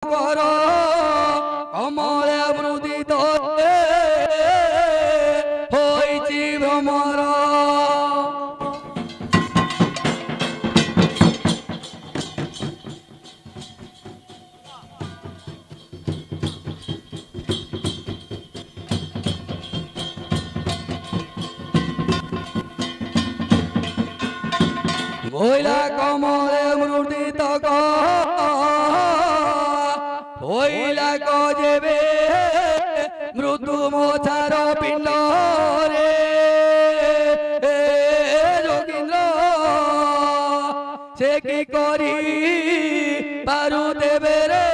कर कमले मृदित होइछि भ्रमर होइला कमले मृदित होइला जेबे मृत्यु मोछार पिंड रे जोगिंद्र से की करी पारु देवे रे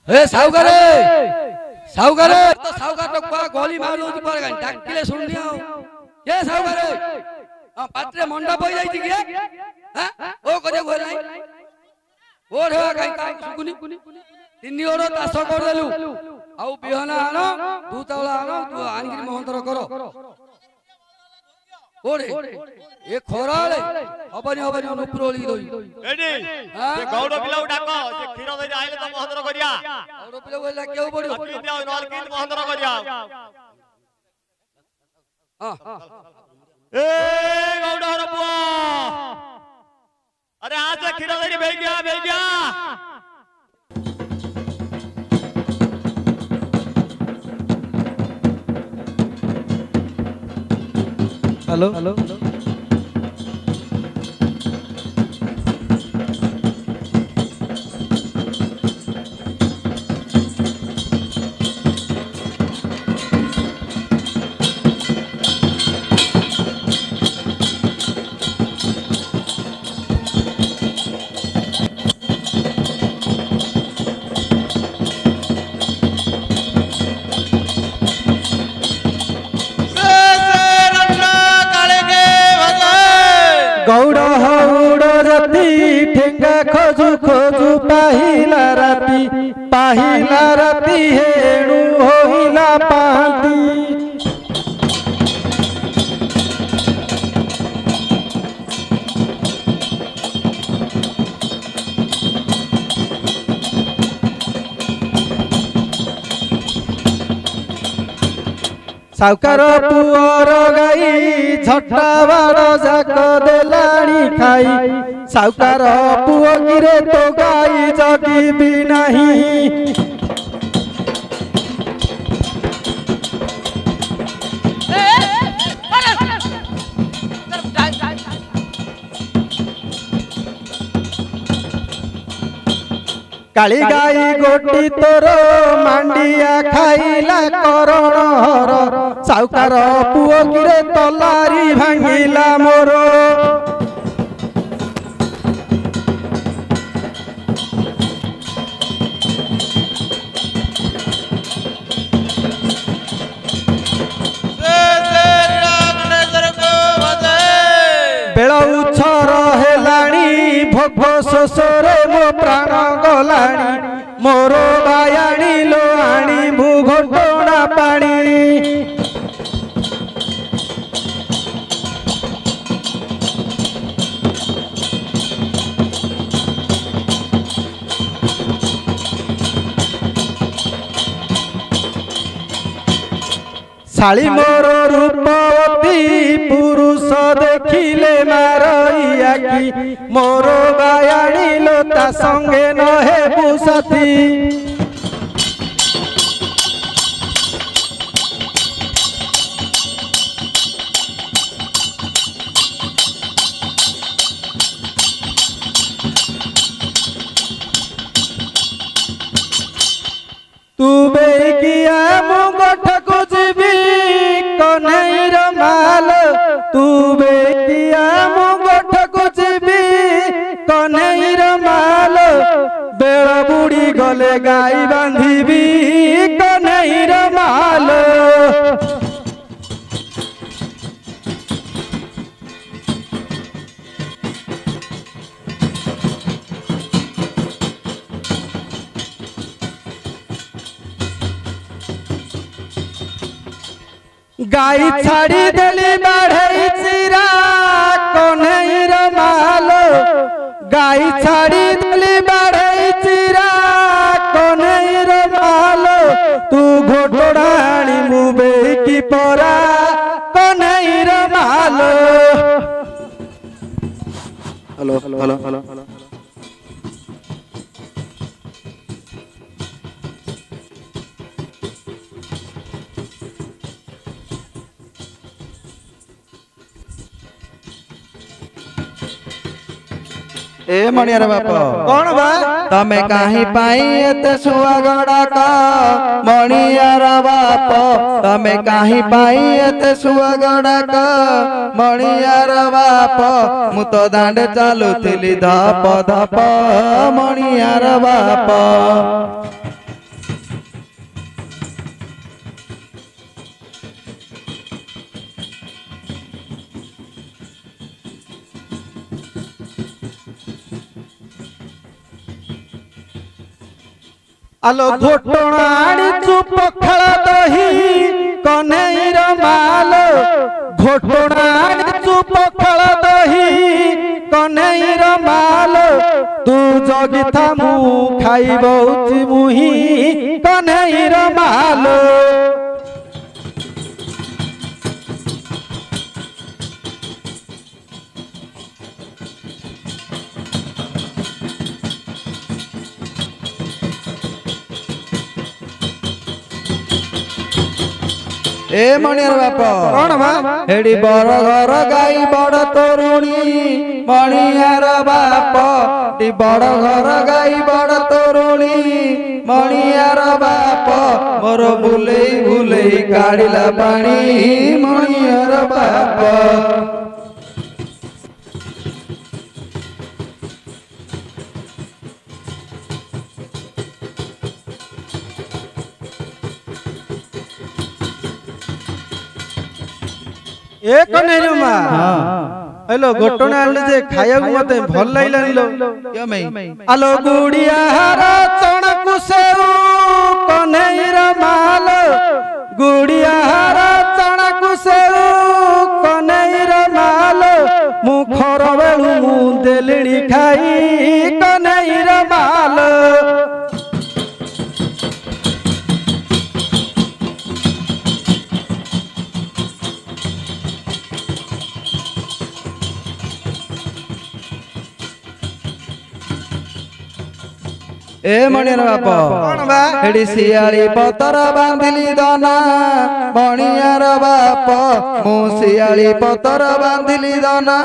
साउकार साउकार तो साउकार तो कुआ गोली मार दउची पर गान डाकिले सुन दिया ए साउकार पात्रे मंडा पई जाई छी के हां ओ करे गोल नाही ओ रे काई का सुकुनी तिनी ओरो तास कर देलु आउ बिहना आनो दू तावला आनो तू आनगिरी मोहंतर करो ओरे ए खोराले हबनी हबनी अनुपुरोली दोई एडी से गौड़ पिलाउ डाको से खीर दे आइले त मोहंतर करिया गौड़ पिलाउ बोला केउ पड़ियो की दिया नल की मोहंतर करिया हां ए गौड़ हर बुआ अरे आज खीर दे भेज गया हेलो गौड़ हौड़ रती ठेंगा खोजु खोजु पाहिला राती हेणु होइला पांती साउकार पुअर गाई झटा बाड़ जाक देलाणी खाई साउकार पुओ गिरे तो गाई जगिबी नाही काली गाई गोटी तोर मांडिया खाइला करण हर साउकार पुओ गिरे तलारी भांगिला मोर ଶୋଷରେ ମୋ ପ୍ରାଣ ଗଲାଣି ମୋର ବାୟାଣୀ ଲୋ ଆଣିବୁ ଘଟଣା ପାଣି ଶାଳି ମୋର ରୂପବତୀ ପୁରୁଷ ଦେଖିଲେ ମାରଇଆ କି ମୋର ବାୟାଣୀ ଲୋ ତା ସଙ୍ଗେ ନ ହେବୁ ସାଥୀ तू बेकिया मु गोठको जीवी कन्हैर माल तू बेकिया मु गोठको जीवी कन्हैर माल बेल बुड़ी गले गाई बांधिबी कन्हैर माल गाई छाड़ी देली बाढ़ई चिरा कन्हैर माल गाई छाड़ी देली बाढ़ई चिरा कन्हैर माल तू घोटड़ाणी मुबे की परा कन्हैर माल हेलो हेलो हेलो ए मणियार बाप कौन बा तमे काहे पाई एते सुआगड़ा का मणियार बाप तमे काहे पाई एते सुआगड़ा का मणियार बाप मु तो दांडे चालुथिली धप धप मणियार बाप आलो घोटणाणी चुप खळ दही कन्हैर माल घोटणाणी चुप खळ दही कन्हैर माल तू जगिथा मु खाइबौची मुही कन्हैर माल ए मणियार बाप कौन बा हेडी बड़ घर गाई बड़ तरुणी मणियार बाप डी बड़ घर गाई बड़ तरुणी मणियार बाप मोर बुलेई बुलेई काढ़िला पानी मणियार बाप एक नहीं मा हेलो घोटना आले जे खाया को मते भल लाइलानी लो क्यों मई आलो गुड़िया हारा चण कुसेउ कन्हैर माल गुड़िया हारा चण कुसेउ कन्हैर माल मुखर बेलु मु देलिणी खाई कन्हैर माल ए मणियार बाप कौन बा हेडी सियाली पतर बांधिली दना मणियार बाप मु सियाली पतर बांधिली दना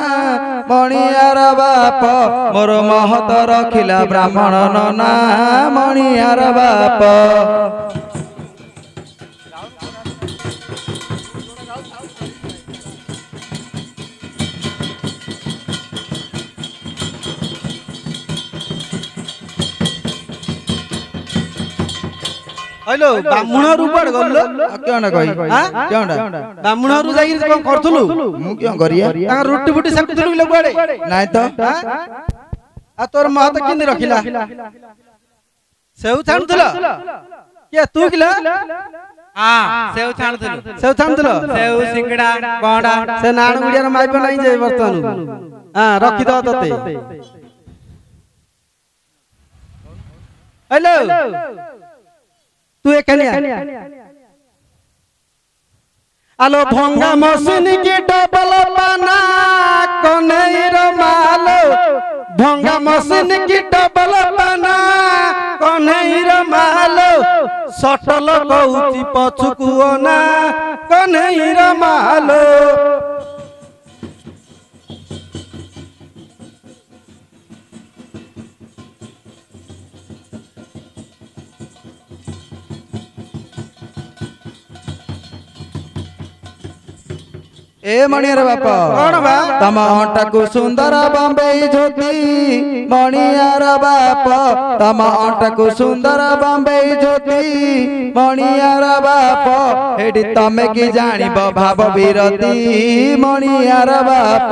मणियार बाप मोर महत रखिला ब्राह्मण नना मणियार बाप हेलो ब्राह्मण रु पड़ गल्लो क्यों कहि हां क्योंडा ब्राह्मण रु जाई कोन करथुलु मु क्यों करिया आ रोटी फुटी सेकुथुलु लगुआडे नाइ तो आ तोर महत किंदी रखिला सेउ छाणुथलो के तू किला हां सेउ छाणुथलो सेउ सिंगड़ा कोंडा से नाण गुड़िया माइप नहीं जे बर्तन हां रखि दो तते हेलो तू एकनिया आलो भंगा मशीन की डबल पाना कन्हैर मालो भंगा मशीन की डबल पाना कन्हैर मालो सटल कहूची पछुकुओना कन्हैर मालो ए मणियर बापा कौन बा तम अंटाकु सुंदर बम्बई ज्योति मणियर बाप तम अंटाकु सुंदर बम्बई ज्योति मणियर बाप एडी तमे की जानिब भाव विरति मणियर बाप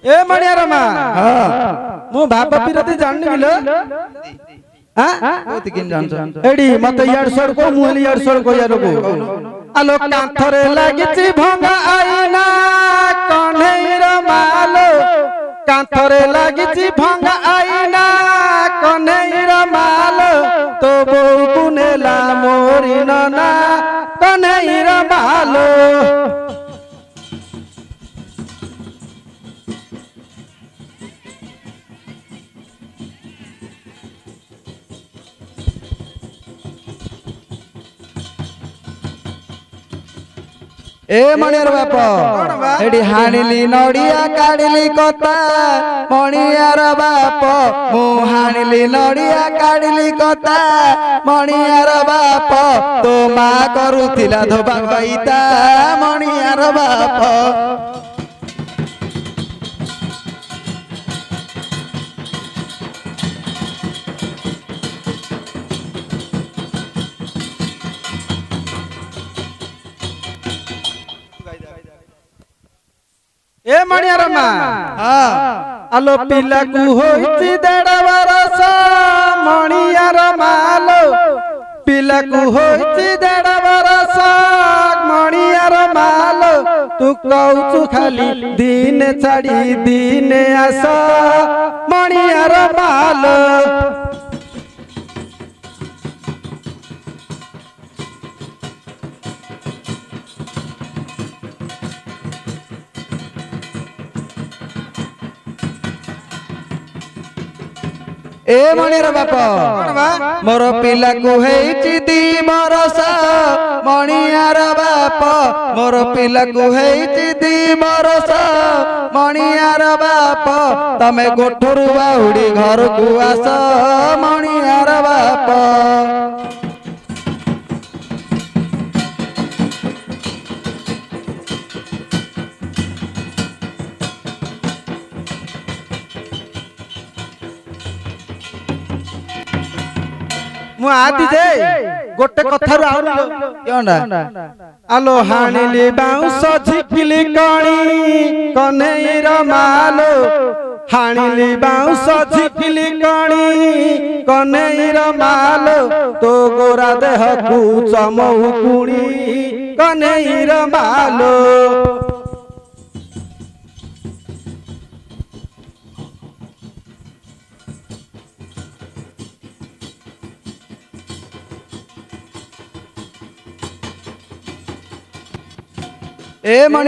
ए मणिया रमा मु भाप विरति जाननी बिलो हां कोति किन जानछ एडी मते यार सर को मुहली यार सर को यार को आलो कांथरे लागिची भंगा आईना कन्हैर मालो कांथरे लागिची भंगा आईना कन्हैर मालो तो बो कुनेला मोरी नना कन्हैर मालो ए मणियर बाप एडी हानिली नडिया काढिली कता मणियर बाप मु हानिली नडिया काढिली कता मणियर बाप तो मा करूथिला धोबा पाइता मणियर बाप ए मणिया रमा आलो पिला को होइची 1.5 बरस मणिया मालो पिला को होइची 1.5 बरस मणिया मालो तू कहू खाली दिन छाड़ी दिन आस मणिया मालो ए मणियर बाप मोर पिला को हेची 2 बरस मणियर बाप मोर पिला को हेची 2 बरस मणियर बाप तमे गोठरू बाहुडी घर को आस मणियर बाप मु आदि जे गोटे कथारु आउलो केonda आलो हानिली बाउंस झिकिली कणी कन्हैर मालो हानिली बाउंस झिकिली कणी कन्हैर मालो तो गोरा देह कु चमऊ कुणी कन्हैर मालो ए मणि